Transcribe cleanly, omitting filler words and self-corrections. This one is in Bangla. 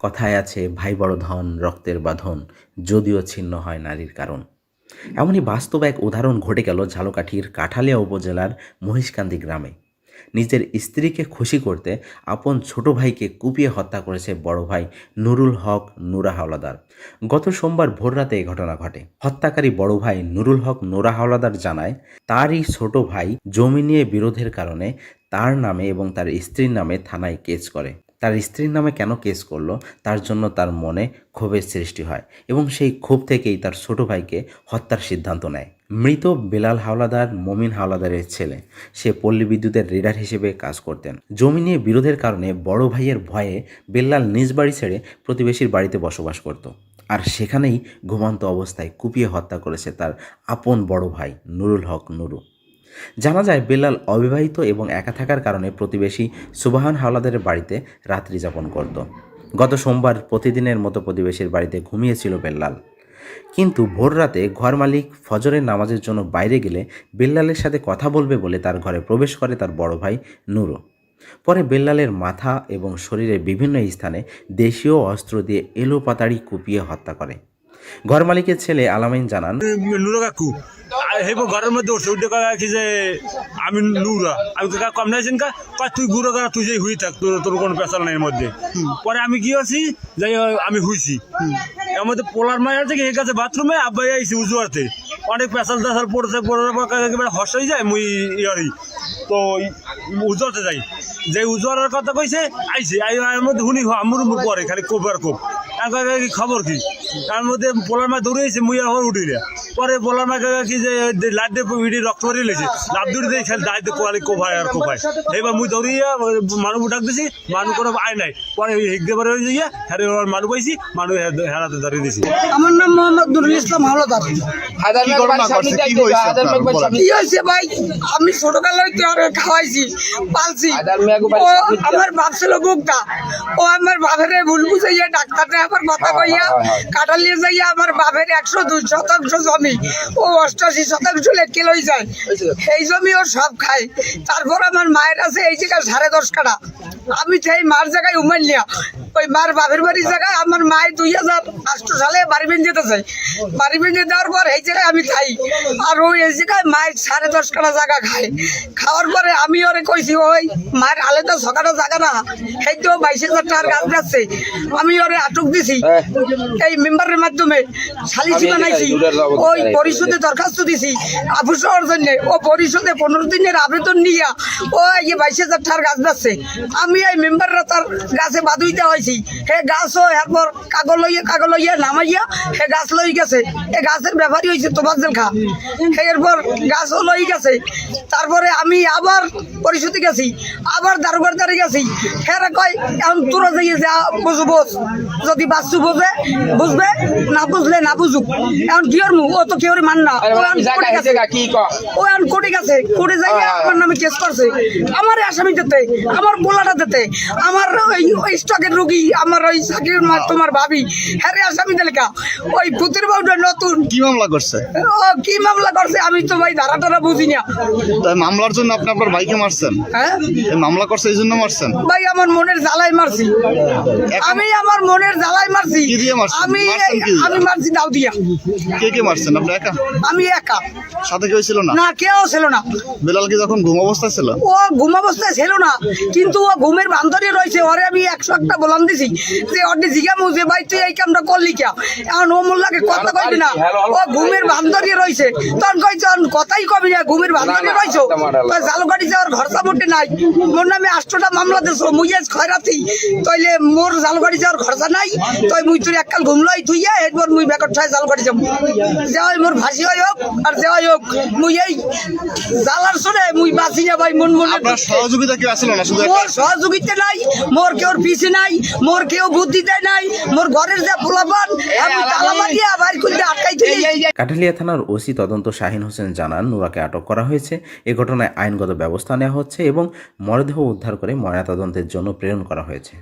কথায় আছে ভাই বড় ধন রক্তের বাঁধন, যদিও ছিন্ন হয় নারীর কারণ। এমনই বাস্তব এক উদাহরণ ঘটে গেল ঝালকাঠির কাঠালিয়া উপজেলার মহিষকান্দি গ্রামে। নিজের স্ত্রীকে খুশি করতে আপন ছোট ভাইকে কুপিয়ে হত্যা করেছে বড় ভাই নুরুল হক নুরা হাওলাদার। গত সোমবার ভোররাতে এই ঘটনা ঘটে। হত্যাকারী বড় ভাই নুরুল হক নুরা হাওলাদার জানায়, তারই ছোট ভাই জমি নিয়ে বিরোধের কারণে তার নামে এবং তার স্ত্রীর নামে থানায় কেস করে। তার স্ত্রীর নামে কেন কেস করলো তার জন্য তার মনে ক্ষোভের সৃষ্টি হয় এবং সেই ক্ষোভ থেকেই তার ছোট ভাইকে হত্যার সিদ্ধান্ত নেয়। মৃত বেলাল হাওলাদার মমিন হাওলাদারের ছেলে। সে পল্লী বিদ্যুতের রিডার হিসেবে কাজ করতেন। জমি নিয়ে বিরোধের কারণে বড় ভাইয়ের ভয়ে বেল্লাল নিজ বাড়ি ছেড়ে প্রতিবেশীর বাড়িতে বসবাস করত, আর সেখানেই ঘুমন্ত অবস্থায় কুপিয়ে হত্যা করেছে তার আপন বড় ভাই নুরুল হক নুরু। জানা যায়, বেল্লাল অবিবাহিত এবং একা থাকার কারণে প্রতিবেশী সুবাহান হাওলাদারের বাড়িতে রাত্রি যাপন করত। গত সোমবার প্রতিদিনের মতো প্রতিবেশীর বাড়িতে ঘুমিয়েছিল বেল্লাল, কিন্তু ভোর রাতে ঘর মালিক ফজরের নামাজের জন্য বাইরে গেলে বেল্লালের সাথে কথা বলবে বলে তার ঘরে প্রবেশ করে তার বড় ভাই নুরু। পরে বেল্লালের মাথা এবং শরীরের বিভিন্ন স্থানে দেশীয় অস্ত্র দিয়ে এলোপাতাড়ি কুপিয়ে হত্যা করে। ঘর মালিকের ছেলে আলামিন জানান, ঘরের মধ্যে উঠছে উঠে কি যে আমি নুরা, আমি কম নাইছেন কা তুই গুঁড়ো করা তুই যে হুই থাক, তোর কোনো পেশাল নাই এর মধ্যে। পরে আমি কি আছি যাই আমি হুইছি এর মধ্যে পোলার মায়ের থেকে এর কাছে বাথরুমে আব্বাই আইসি উজুয়ারতে অনেক পেশাল টেশাল পড়েছে একেবারে হসাই যায় মুই ইয়ারি তো উজুয়ারতে যাই যে উজুয়ারের কথা কইছে আইসি এর মধ্যে হুনি আমুর পরে খালি কোপ আর কোপ খবর কি তার মধ্যে পোলার মা দৌড়েছে মুই আবার উঠিলে পরে পোলার মা কি যে লাইট দিয়ে রক্ত মারি লেছে লাভ দৌড়ি দিয়ে খেলে দায় কোয়ালি কোপায় আর কোপায়। এবার মুই দৌড়িয়া মানুষ ডাক দিছি, মানুষ কোনো আয় নাই। পরে হিগদে বারে যাইয়া হ্যাঁ মানুষ পাইছি, মানুষ হেরাতে দাঁড়িয়ে দিছি। আমার নাম মোহাম্মদ নুরুল ইসলাম হাওলাদার। কি হয়েছে ভাই, আমি ছোটবেলায় খাওয়াইছি পালছি। আমার বাপ ছিল গুপ্তা, ও আমার বাপের ভুল বুঝাইয়া ডাক্তারে আমার কথা কইয়া কাটালিয়ে যাইয়া আমার বাপের 102 শতাংশ জমি ও 88 শতাংশ লেটকে লই যায়। এই জমি ও সব খায়। তারপর আমার মায়ের আছে এই জায়গায় 10.5 কাঠা। আমি সেই মার জায়গায় উমাইলিয়া ওই মার বাপের বাড়ির জায়গায় আমার মায়ের 2008 সালে বাড়ি বেঁধে যেতে চাই। বাড়ি বেঁধে দেওয়ার পর এই জায়গায় আমি খাই, আর ওই এই জায়গায় মায়ের 10.5 কাঠা জায়গা খায়। খাওয়ার পরে আমি ওরে কইছি ওই মায়ের আলে তো 6 কাঠা জায়গা না, সেই তো 22,000 টাকার গাছ যাচ্ছে। আমি ওরে আটক দিছি এই মেম্বারের মাধ্যমে, সালিসি বানাইছি, ওই পরিষদে দরখাস্ত দিছি আফুস হওয়ার জন্য। ও পরিষদে 15 দিনের আবেদন নিয়ে ও এই 22,000 টাকার গাছ যাচ্ছে। আমি এই মেম্বাররা তার গাছে বাদুইতে হয়েছি, হে গাছও এরপর কাগজ লইয়া নামাইয়া হে গাছ লই গেছে। এ গাছের ব্যাপারই হয়েছে তোফাজ্জল খা, এরপর গাছও লই গেছে। তারপরে আমি আবার পরিষদে গেছি, আবার দারোগার দ্বারে গেছি। হেরা কয় এখন তোরা যাইয়ে যা বুঝবো, যদি বাচ্চু বোঝে বুঝবে, না বুঝলে না বুঝুক। এখন কি ওর ও তো কেউ মান না, ও এখন কোর্টে গেছে, কোর্টে যাই আমার নামে কেস করছে। আমার আসামি দিতে, আমার পোলাটা দিতে, আমার ওই স্টকের রুগী, আমার ওই চাকরির তোমার ভাবি হ্যাঁ আসামি দিলেকা ওই পুতির বাবুটা নতুন কি মামলা করছে। ও কি মামলা করছে আমি তো ভাই ধারা টারা বুঝি না। তাই মামলার জন্য আপনি আপনার ভাইকে মারছেন? হ্যাঁ এই মামলা করছে এই জন্য মারছেন? ভাই আমার মনের জ্বালাই মারছি, আমি আমার মনের জ্বালাই মারছি। কি দিয়ে মারছেন? আমি মারছি দাও দিয়া। কে কে মারছেন? আপনি একা? আমি একা, সাথে কেউ ছিল না? না কেউ ছিল না। বেলাল কি যখন ঘুম অবস্থায় ছিল? ও ঘুম অবস্থায় ছিল না, কিন্তু ও ঘুমের বান্ধরে রয়েছে। ওরে আমি 101টা বলাম দিছি যে অর্ডে জিজ্ঞামু যে ভাই তুই এই কামটা করলি কে। এখন ও মোল্লাকে কথা কইবি না, ও ঘুমের বান্ধরে রয়েছে। তখন কইছ কথাই কবি না, ঘুমের বান্ধরে রয়েছো। জালুকাটি যাওয়ার খরচা মোটে নাই, মোর নামে 8টা মামলা দিছো। মুই আজ খয়রাতি তইলে মোর জালুকাটি যাওয়ার খরচা নাই, তই মুই তোর এককাল ঘুমলাই থুইয়া এরপর মুই বেকট ছয় জালুকাটি যাবো। যাওয়াই মোর ফাঁসি হয় হোক আর যাওয়াই হোক, মুই এই জালার শুনে মুই বাঁচি না ভাই। মন মনে আপনার সহযোগিতা কেউ আসলো না? শুধু মোর সহযোগিতা নাই, মোর কেউ পিছে নাই, মোর কেউ বুদ্ধি দেয় নাই। মোর ঘরের যে পোলাপান আমি তালা মারিয়া বাইর করতে আটকাই তুই। কাঠালিয়া থানার ওসি তদন্ত শাহিন হোসেন জানান, নুরাকে আটক করা হয়েছে। এ ঘটনায় আইনগত ব্যবস্থা নেওয়া হচ্ছে এবং মরদেহ উদ্ধার করে ময়নাতদন্তের জন্য প্রেরণ করা হয়েছে।